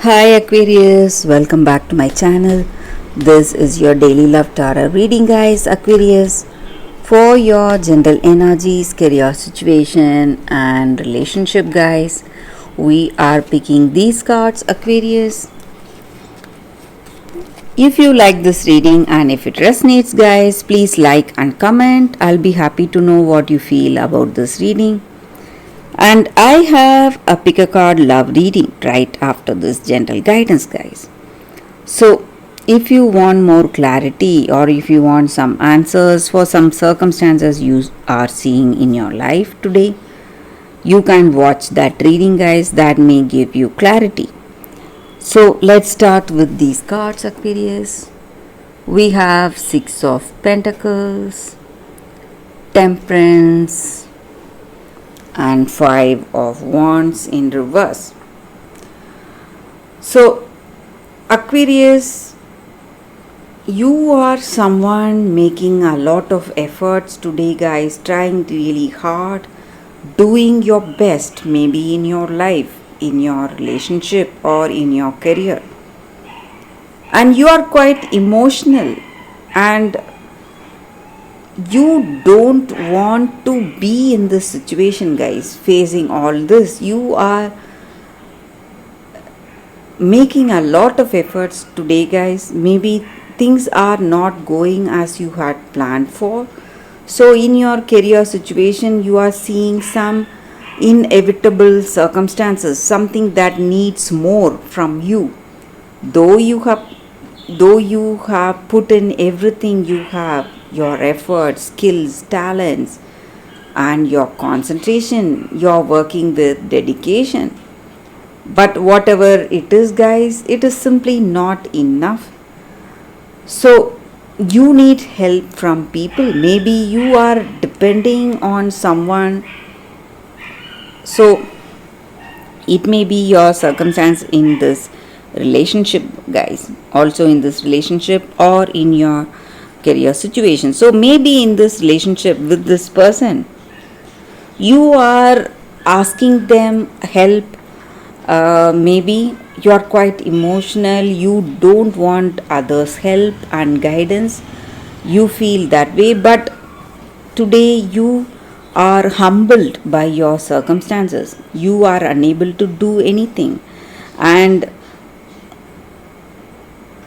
Hi Aquarius, welcome back to my channel. This is your daily love tarot reading, guys. Aquarius, for your general energies, career situation, and relationship, guys. We are picking these cards, Aquarius. If you like this reading and if it resonates, guys, please like and comment. I'll be happy to know what you feel about this reading. And I have a pick a card love reading right after this gentle guidance, guys. So, if you want more clarity or if you want some answers for some circumstances you are seeing in your life today, you can watch that reading, guys. That may give you clarity. So, let's start with these cards, Aquarius. We have Six of Pentacles, Temperance, and Five of Wands in reverse. So, Aquarius, you are someone making a lot of efforts today, guys, trying really hard, doing your best, maybe in your life, in your relationship, or in your career. And you are quite emotional and you don't want to be in this situation, guys, facing all this. You are making a lot of efforts today, guys. Maybe things are not going as you had planned for. So in your career situation, you are seeing some inevitable circumstances, something that needs more from you. Though you have put in everything you have, your efforts, skills, talents, and your concentration, you're working with dedication. But whatever it is, guys, it is simply not enough. So you need help from people. Maybe you are depending on someone. So it may be your circumstance in this relationship, guys, also in this relationship or in your career situation. So maybe in this relationship with this person, you are asking them help. Maybe you are quite emotional, you don't want others help and guidance, you feel that way, but today you are humbled by your circumstances. You are unable to do anything and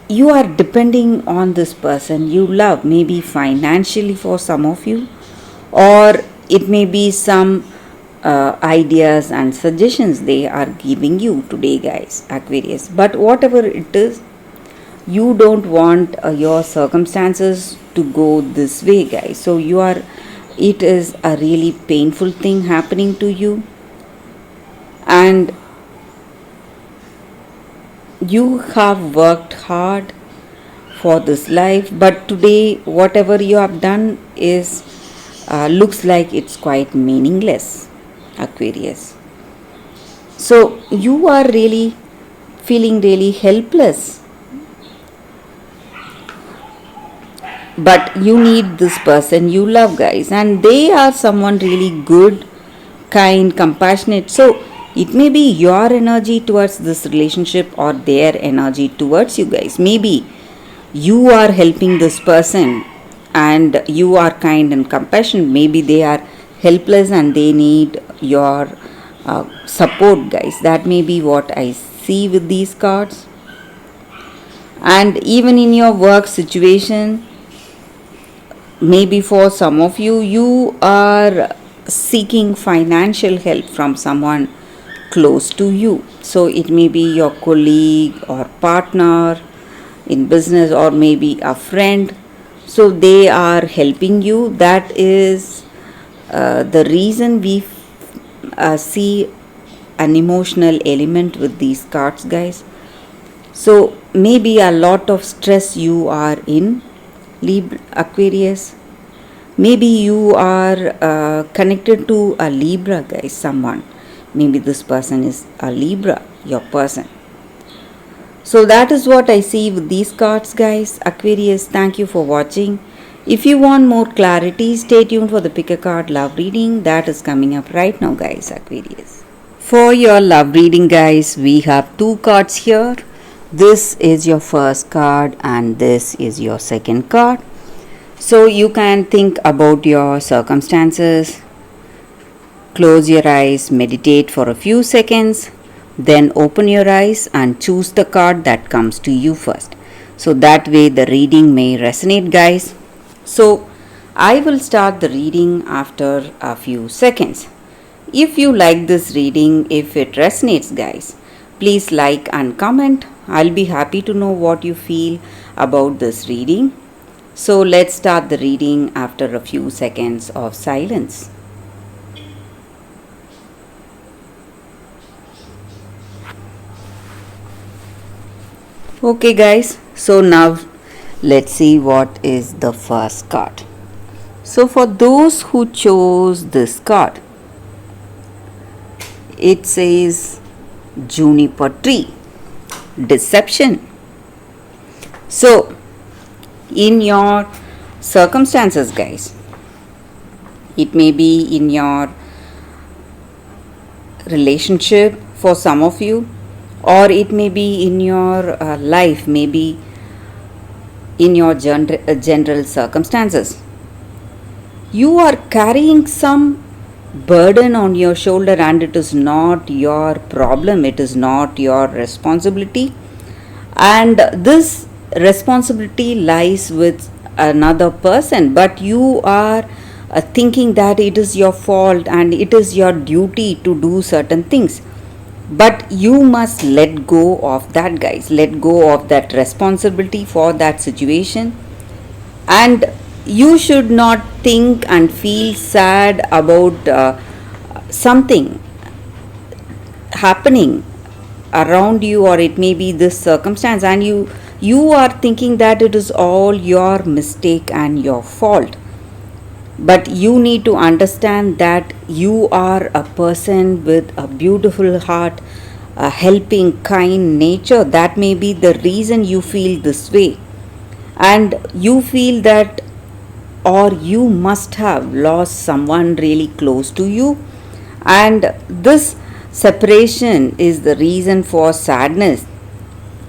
you are depending on this person you love, maybe financially for some of you, or it may be some ideas and suggestions they are giving you today, guys, Aquarius. But whatever it is, you don't want your circumstances to go this way, guys. So it is a really painful thing happening to you, and you have worked hard for this life, but today whatever you have done is looks like it's quite meaningless, Aquarius. So you are really feeling really helpless, but you need this person you love, guys, and they are someone really good, kind, compassionate. So it may be your energy towards this relationship or their energy towards you, guys. Maybe you are helping this person and you are kind and compassionate. Maybe they are helpless and they need your support, guys. That may be what I see with these cards. And even in your work situation, maybe for some of you, you are seeking financial help from someone close to you. So it may be your colleague or partner in business or maybe a friend. So they are helping you. That is the reason we see an emotional element with these cards, guys. So maybe a lot of stress you are in, Aquarius. Maybe you are connected to a Libra, guys, someone. Maybe this person is a Libra, your person. So that is what I see with these cards, guys. Aquarius, thank you for watching. If you want more clarity, stay tuned for the pick a card love reading that is coming up right now, guys, Aquarius. For your love reading, guys, we have two cards here. This is your first card and this is your second card. So you can think about your circumstances, close your eyes, meditate for a few seconds, then open your eyes and choose the card that comes to you first. So that way the reading may resonate, guys. So I will start the reading after a few seconds. If you like this reading, if it resonates, guys, please like and comment. I'll be happy to know what you feel about this reading. So let's start the reading after a few seconds of silence. Okay, guys, so now let's see what is the first card. So for those who chose this card, it says juniper tree, deception. So in your circumstances, guys, it may be in your relationship for some of you, or it may be in your life, maybe in your general circumstances. You are carrying some burden on your shoulder and it is not your problem, it is not your responsibility, and this responsibility lies with another person, but you are thinking that it is your fault and it is your duty to do certain things. But you must let go of that, guys. Let go of that responsibility for that situation. And you should not think and feel sad about something happening around you, or it may be this circumstance, and you are thinking that it is all your mistake and your fault. But you need to understand that you are a person with a beautiful heart, a helping, kind nature. That may be the reason you feel this way. And you feel that, or you must have lost someone really close to you. And this separation is the reason for sadness.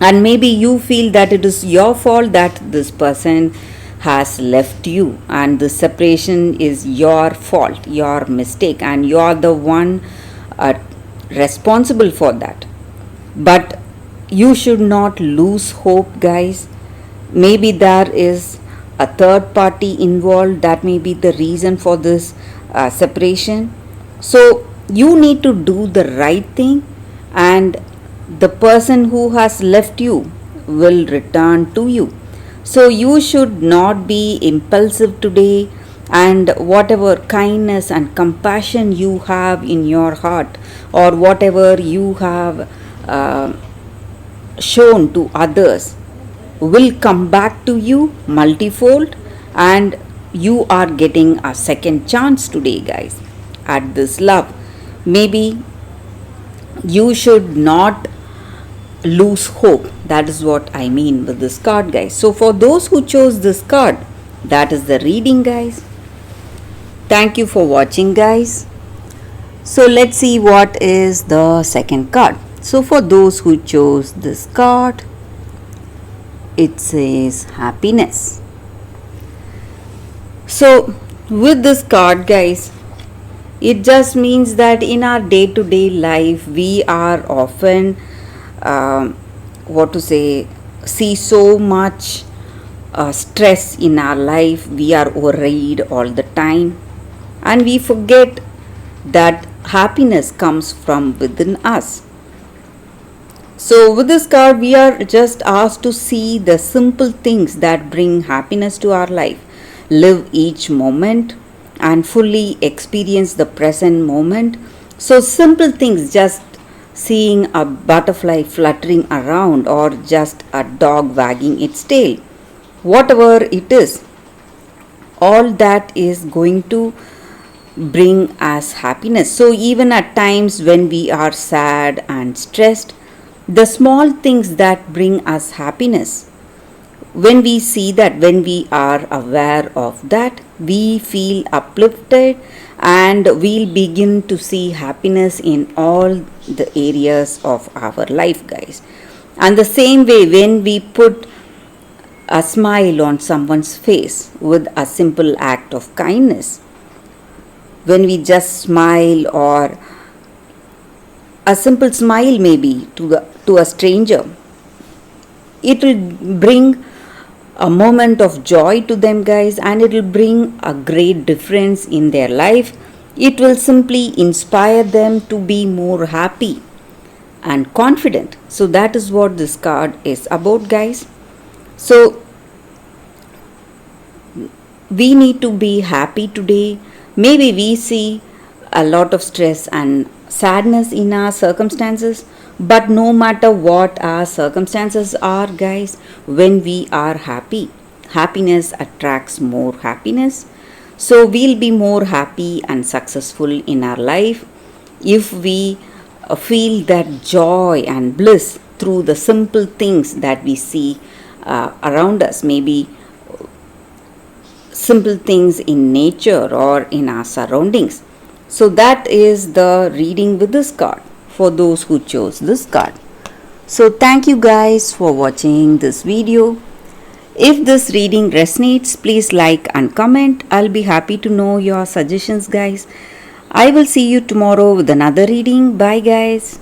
And maybe you feel that it is your fault that this person has left you, and the separation is your fault, your mistake, and you are the one responsible for that. But you should not lose hope, guys. Maybe there is a third party involved, that may be the reason for this separation. So you need to do the right thing, and the person who has left you will return to you. So you should not be impulsive today, and whatever kindness and compassion you have in your heart, or whatever you have shown to others, will come back to you multifold, and you are getting a second chance today, guys, at this love. Maybe you should not lose hope. That is what I mean with this card, guys. So for those who chose this card, that is the reading, guys. Thank you for watching, guys. So let's see what is the second card. So for those who chose this card, it says happiness. So with this card, guys, it just means that in our day-to-day life we are often see so much stress in our life. We are worried all the time, and we forget that happiness comes from within us. So with this card, we are just asked to see the simple things that bring happiness to our life. Live each moment and fully experience the present moment. So simple things, just seeing a butterfly fluttering around, or just a dog wagging its tail, whatever it is, all that is going to bring us happiness. So even at times when we are sad and stressed, the small things that bring us happiness, when we see that, when we are aware of that, we feel uplifted and we'll begin to see happiness in all the areas of our life, guys. And the same way, when we put a smile on someone's face with a simple act of kindness, when we just smile, or a simple smile maybe to a stranger, it will bring a moment of joy to them, guys, and it will bring a great difference in their life. It will simply inspire them to be more happy and confident. So that is what this card is about, guys. So we need to be happy today. Maybe we see a lot of stress and sadness in our circumstances, but no matter what our circumstances are, guys, when we are happy, happiness attracts more happiness. So we'll be more happy and successful in our life if we feel that joy and bliss through the simple things that we see around us. Maybe simple things in nature or in our surroundings. So that is the reading with this card for those who chose this card. So thank you guys for watching this video. If this reading resonates, please like and comment. I'll be happy to know your suggestions, guys. I will see you tomorrow with another reading. Bye, guys.